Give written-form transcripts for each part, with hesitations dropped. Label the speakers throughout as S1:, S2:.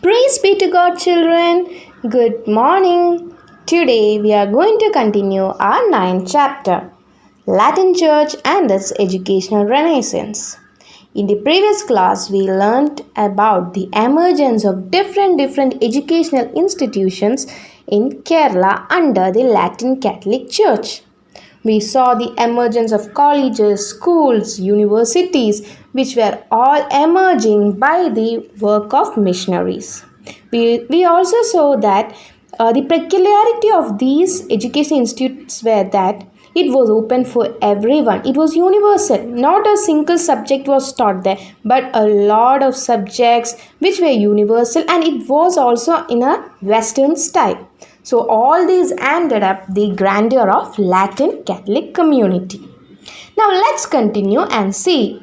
S1: Praise be to God, children. Good morning. Today we are going to continue our 9th chapter, Latin Church and its Educational Renaissance. In the previous class, we learned about the emergence of different educational institutions in Kerala under the Latin Catholic Church. We saw the emergence of colleges, schools, universities, which were all emerging by the work of missionaries. We also saw that the peculiarity of these education institutes were that it was open for everyone. It was universal. Not a single subject was taught there, but a lot of subjects which were universal, and it was also in a Western style. So all these ended up the grandeur of Latin Catholic community. Now let's continue and see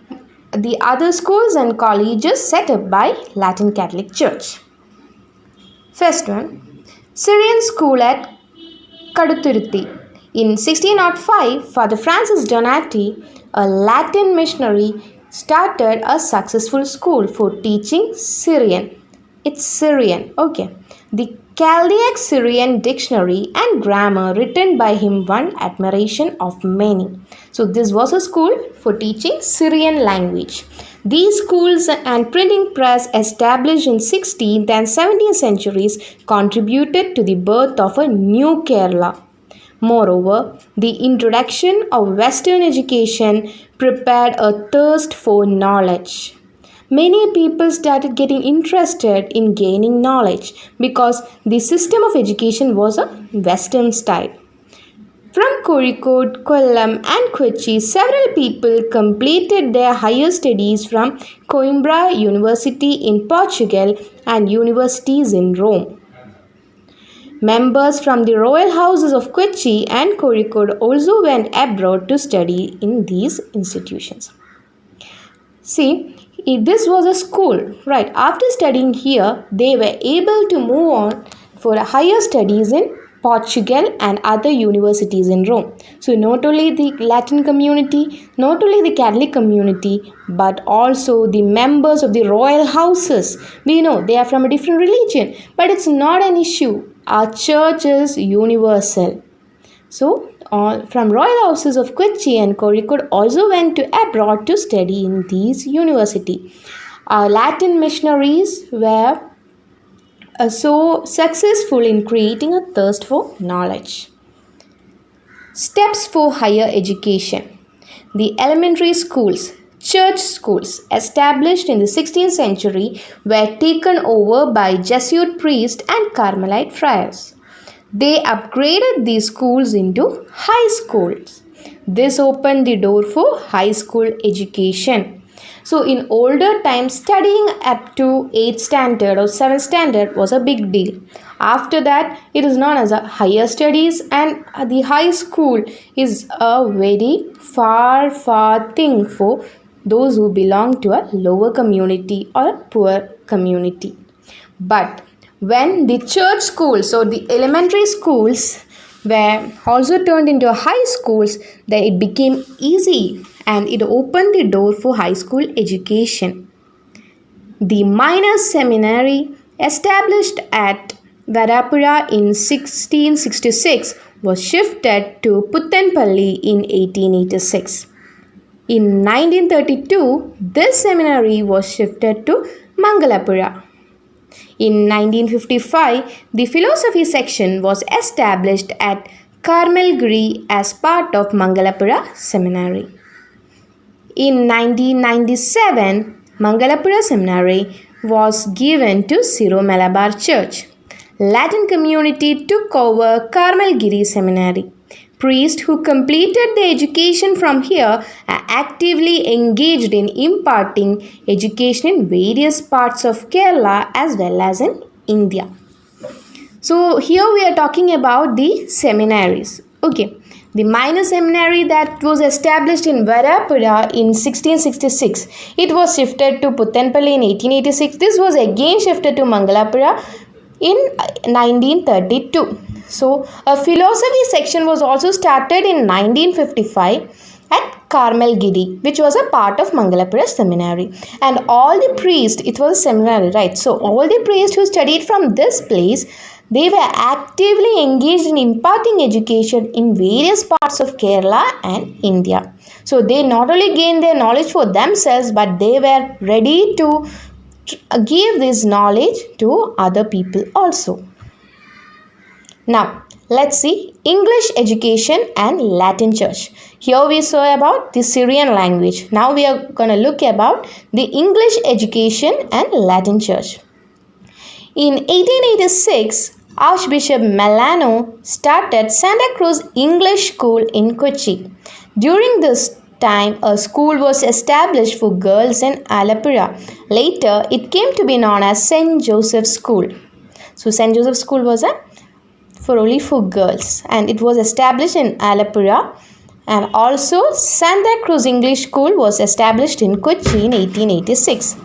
S1: the other schools and colleges set up by Latin Catholic Church. First one, Syrian School at Kaduturuthi. In 1605, Father Francis Donati, a Latin missionary, started a successful school for teaching Syrian. It's Syrian, okay. The Chaldaic Syrian dictionary and grammar written by him won admiration of many. So this was a school for teaching Syrian language. These schools and printing press established in 16th and 17th centuries contributed to the birth of a new Kerala. Moreover, the introduction of Western education prepared a thirst for knowledge. Many people started getting interested in gaining knowledge because the system of education was a Western style. From Kozhikode, Kollam and Kochi, several people completed their higher studies from Coimbra University in Portugal and universities in Rome. Members from the royal houses of Kochi and Kozhikode also went abroad to study in these institutions. See, this was a school, right? After studying here, they were able to move on for higher studies in Portugal and other universities in Rome. So not only the Latin community, not only the Catholic community, but also the members of the royal houses. We know they are from a different religion, but it's not an issue. Our church is universal. So, from royal houses of Kochi and Kozhikode also went to abroad to study in these universities. Latin missionaries were so successful in creating a thirst for knowledge. Steps for higher education. The elementary schools, church schools established in the 16th century were taken over by Jesuit priests and Carmelite friars. They upgraded these schools into high schools. This opened the door for high school education. So in older times, studying up to 8th standard or 7th standard was a big deal. After that, it is known as a higher studies, and the high school is a very far thing for those who belong to a lower community or a poor community. But when the church schools or the elementary schools were also turned into high schools, then it became easy and it opened the door for high school education. The minor seminary established at Varapura in 1666 was shifted to Puttanpalli in 1886. In 1932, this seminary was shifted to Mangalapura. In 1955, the philosophy section was established at Carmelgiri as part of Mangalapura Seminary. In 1997, Mangalapura Seminary was given to Syro-Malabar Church. Latin community took over Carmelgiri Seminary. Priests who completed their education from here are actively engaged in imparting education in various parts of Kerala as well as in India. So here we are talking about the seminaries. Okay, the minor seminary that was established in Varapura in 1666. It was shifted to Puttanpalli in 1886. This was again shifted to Mangalapura in 1932. So, a philosophy section was also started in 1955 at Carmelgidi, which was a part of Mangalapura Seminary. And all the priests, it was a seminary, right? So all the priests who studied from this place, they were actively engaged in imparting education in various parts of Kerala and India. So they not only gained their knowledge for themselves, but they were ready to give this knowledge to other people also. Now, let's see English education and Latin Church. Here we saw about the Syrian language. Now we are going to look about the English education and Latin Church. In 1886, Archbishop Melano started Santa Cruz English School in Kochi. During this time, a school was established for girls in Alapura. Later, it came to be known as St. Joseph's School. So, St. Joseph's School was only for girls, and it was established in Alapura. And also, Santa Cruz English School was established in Kochi in 1886.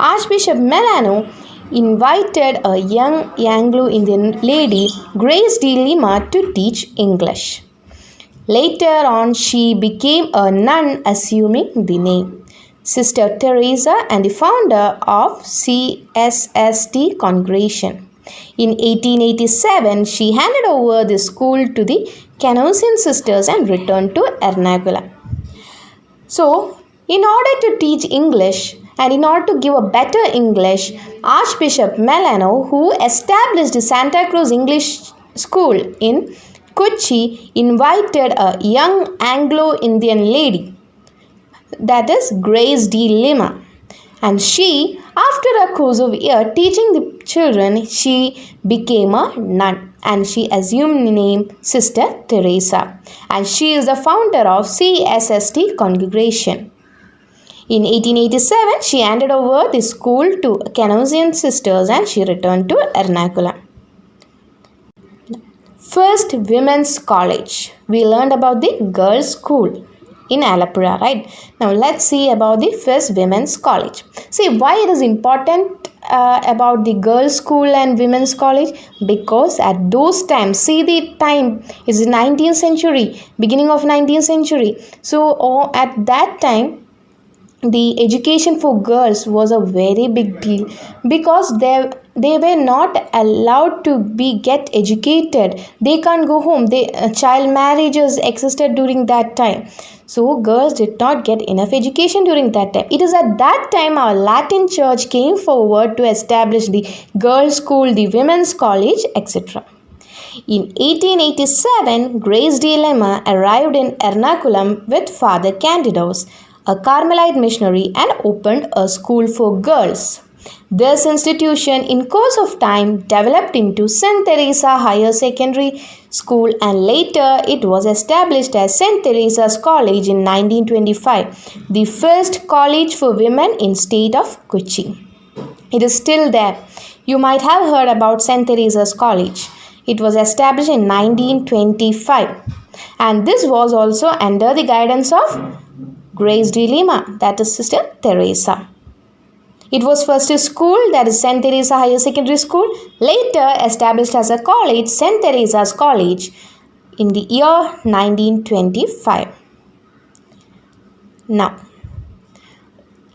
S1: Archbishop Melano invited a young Anglo-Indian lady, Grace de Lima, to teach English. Later on, she became a nun, assuming the name Sister Teresa, and the founder of CSST congregation. In 1887, she handed over the school to the Canossian sisters and returned to Ernakulam. So, in order to teach English and in order to give a better English, Archbishop Melano, who established the Santa Cruz English School in Kochi, invited a young Anglo-Indian lady, that is Grace de Lima. And she, after a course of a year teaching the children, she became a nun and she assumed the name Sister Teresa. And she is the founder of CSST congregation. In 1887, she handed over the school to Canossian sisters and she returned to Ernakulam. First Women's College. We learned about the girls' school in Alapura, right? Now let's see about the first Women's College. See why it is important about the girls' school and women's college, because at those times, see the time is the 19th century, beginning of 19th century. So at that time, the education for girls was a very big deal because they were not allowed to get educated. They can't go home. Child marriages existed during that time. So girls did not get enough education during that time. It is at that time our Latin Church came forward to establish the girls' school, the women's college, etc. In 1887, Grace de Lima arrived in Ernakulam with Father Candidos, a Carmelite missionary, and opened a school for girls. This institution, in course of time, developed into St. Teresa Higher Secondary School, and later it was established as St. Teresa's College in 1925, the first college for women in state of Kochi. It is still there. You might have heard about St. Teresa's College. It was established in 1925, and this was also under the guidance of Grace de Lima, that is Sister Teresa. It was first a school, that is St. Teresa Higher Secondary School, later established as a college, St. Teresa's College, in the year 1925. Now,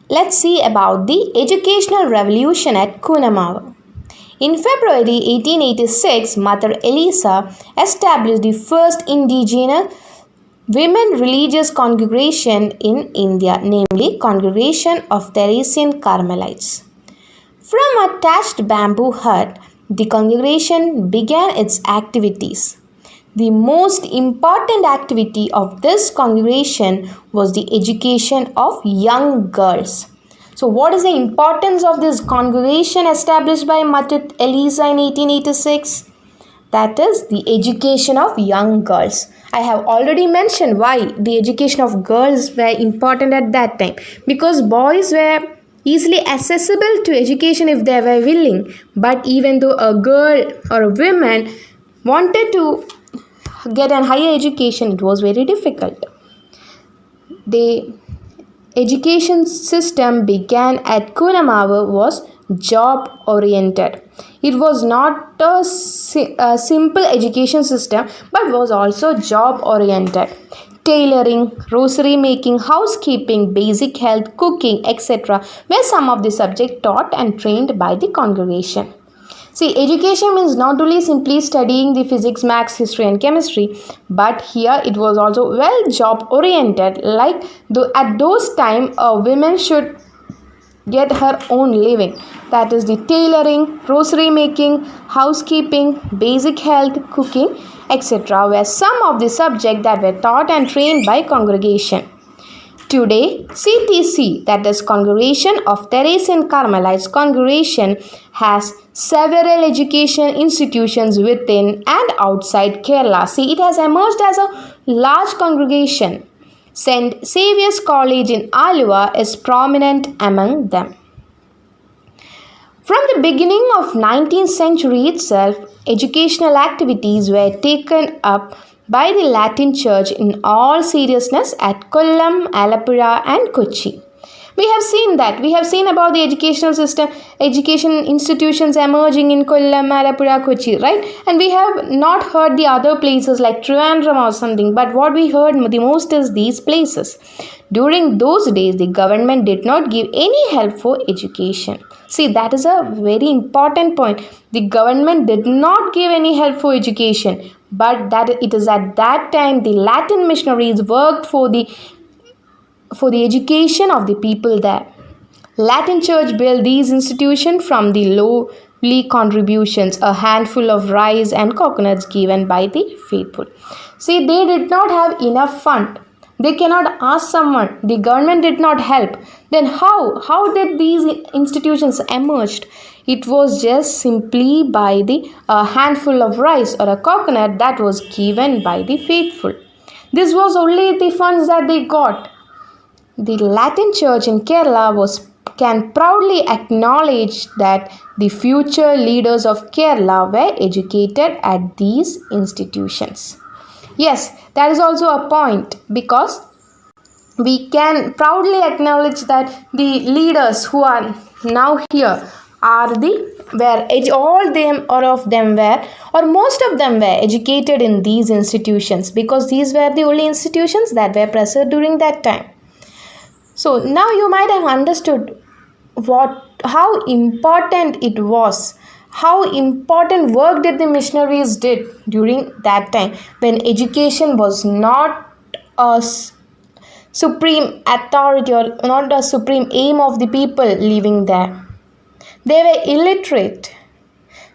S1: let's see about the educational revolution at Kunamavu. In February 1886, Mother Elisa established the first indigenous women religious congregation in India, namely Congregation of Theresian Carmelites. From a thatched bamboo hut, the congregation began its activities. The most important activity of this congregation was the education of young girls. So what is the importance of this congregation established by Mother Elisa in 1886? That is the education of young girls. I have already mentioned why the education of girls were important at that time. Because boys were easily accessible to education if they were willing. But even though a girl or a woman wanted to get a higher education, it was very difficult. The education system began at Kunamavu was job oriented. It was not a simple education system but was also job oriented. tailoring, rosary making, housekeeping, basic health, cooking, etc. were some of the subjects taught and trained by the congregation. See, education means not only simply studying the physics, maths, history and chemistry, but here it was also well job oriented. Like at those time, a woman should get her own living. That is the tailoring, rosary making, housekeeping, basic health, cooking, etc. were some of the subjects that were taught and trained by congregation. Today, CTC, that is Congregation of Theresian Carmelites Congregation, has several education institutions within and outside Kerala. See, it has emerged as a large congregation. St. Saviour's College in Aluva is prominent among them. From the beginning of 19th century itself, educational activities were taken up by the Latin Church in all seriousness at Kollam, Alappuzha and Kochi. We have seen that. We have seen about the educational system, education institutions emerging in Kollam, Alappuzha, Kochi, right? And we have not heard the other places like Trivandrum or something. But what we heard the most is these places. During those days, the government did not give any help for education. See, that is a very important point. The government did not give any help for education. But that it is at that time the Latin missionaries worked for the education of the people there. Latin Church built these institutions from the lowly contributions, a handful of rice and coconuts given by the faithful. See, they did not have enough fund. They cannot ask someone. The government did not help. Then how did these institutions emerged? It was just simply by the handful of rice or a coconut that was given by the faithful. This was only the funds that they got. The Latin Church in Kerala can proudly acknowledge that the future leaders of Kerala were educated at these institutions. Yes, that is also a point, because we can proudly acknowledge that the leaders who are now here are all of them were, or most of them were educated in these institutions, because these were the only institutions that were present during that time. So now you might have understood how important it was, how important work did the missionaries did during that time when education was not a supreme authority or not a supreme aim of the people living there. They were illiterate.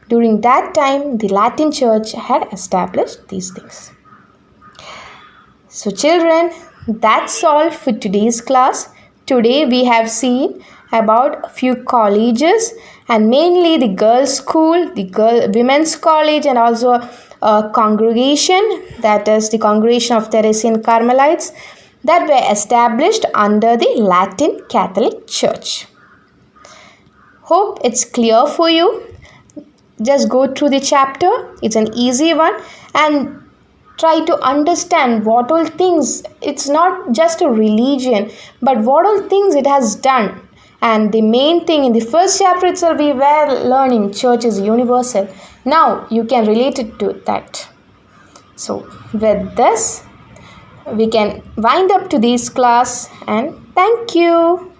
S1: During that time, the Latin Church had established these things. So children, that's all for today's class. Today we have seen about a few colleges, and mainly the girls' school, the women's college, and also a congregation, that is the Congregation of Theresian Carmelites, that were established under the Latin Catholic Church. Hope it's clear for you. Just go through the chapter. It's an easy one, and try to understand what all things, it's not just a religion, but what all things it has done. And the main thing in the first chapter itself, we were learning church is universal. Now you can relate it to that. So with this, we can wind up today's class, and thank you.